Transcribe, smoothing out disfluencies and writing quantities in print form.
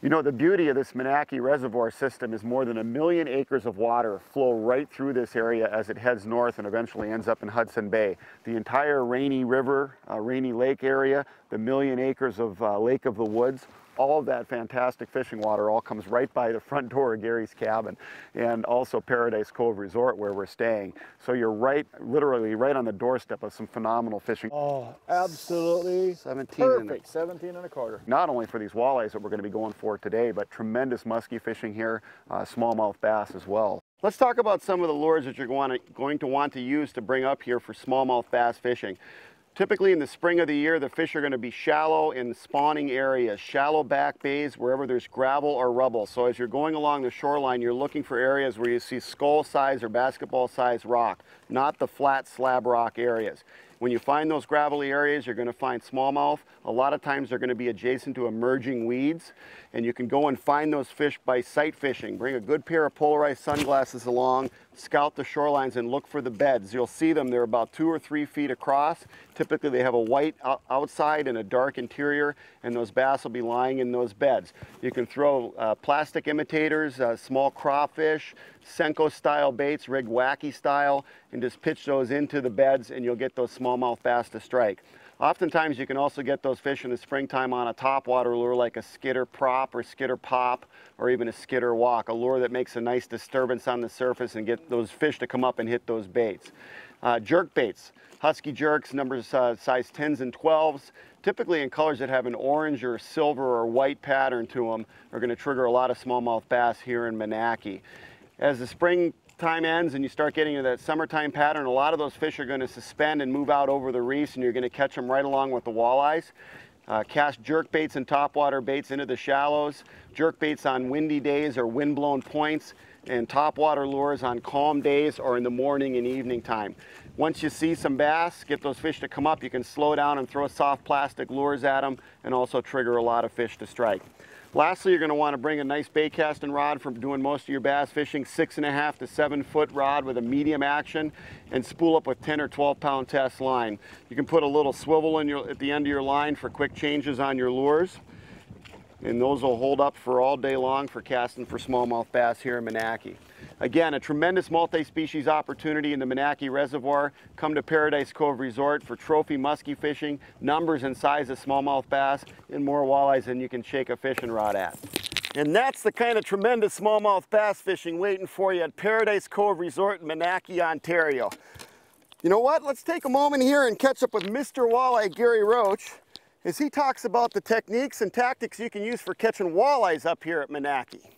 You know, the beauty of this Minaki reservoir system is more than 1 million acres of water flow right through this area as it heads north and eventually ends up in Hudson Bay. The entire Rainy River, Rainy Lake area, the 1 million acres of Lake of the Woods, all of that fantastic fishing water all comes right by the front door of Gary's cabin, and also Paradise Cove Resort where we're staying. So you're right, literally right on the doorstep of some phenomenal fishing. Oh, absolutely 17 perfect. 17 and a quarter. Not only for these walleyes that we're going to be going for today, but tremendous muskie fishing here, smallmouth bass as well. Let's talk about some of the lures that you're going to want to use to bring up here for smallmouth bass fishing. Typically in the spring of the year, the fish are going to be shallow in spawning areas, shallow back bays, wherever there's gravel or rubble. So as you're going along the shoreline, you're looking for areas where you see skull size or basketball size rock, not the flat slab rock areas. When you find those gravelly areas, you're going to find smallmouth. A lot of times they're going to be adjacent to emerging weeds, and you can go and find those fish by sight fishing. Bring a good pair of polarized sunglasses along, scout the shorelines and look for the beds. You'll see them, they're about 2 or 3 feet across. Typically they have a white outside and a dark interior, and those bass will be lying in those beds. You can throw plastic imitators, small crawfish, Senko style baits, rigged wacky style, and just pitch those into the beds and you'll get those smallmouth bass to strike. Oftentimes you can also get those fish in the springtime on a topwater lure like a skitter prop or skitter pop or even a skitter walk, a lure that makes a nice disturbance on the surface and get those fish to come up and hit those baits. Jerk baits, husky jerks, numbers size 10s and 12s, typically in colors that have an orange or silver or white pattern to them, are going to trigger a lot of smallmouth bass here in Minaki. As the springtime ends and you start getting into that summertime pattern, a lot of those fish are going to suspend and move out over the reefs, and you're going to catch them right along with the walleyes. Cast jerk baits and topwater baits into the shallows, jerk baits on windy days or wind-blown points, and topwater lures on calm days or in the morning and evening time. Once you see some bass, get those fish to come up, you can slow down and throw soft plastic lures at them and also trigger a lot of fish to strike. Lastly, you're going to want to bring a nice bait casting rod for doing most of your bass fishing, 6.5 to 7 foot rod with a medium action, and spool up with 10 or 12 pound test line. You can put a little swivel at the end of your line for quick changes on your lures, and those will hold up for all day long for casting for smallmouth bass here in Minaki. Again, a tremendous multi-species opportunity in the Minaki Reservoir. Come to Paradise Cove Resort for trophy muskie fishing, numbers and size of smallmouth bass, and more walleyes than you can shake a fishing rod at. And that's the kind of tremendous smallmouth bass fishing waiting for you at Paradise Cove Resort in Minaki, Ontario. You know what? Let's take a moment here and catch up with Mr. Walleye Gary Roach as he talks about the techniques and tactics you can use for catching walleyes up here at Minaki.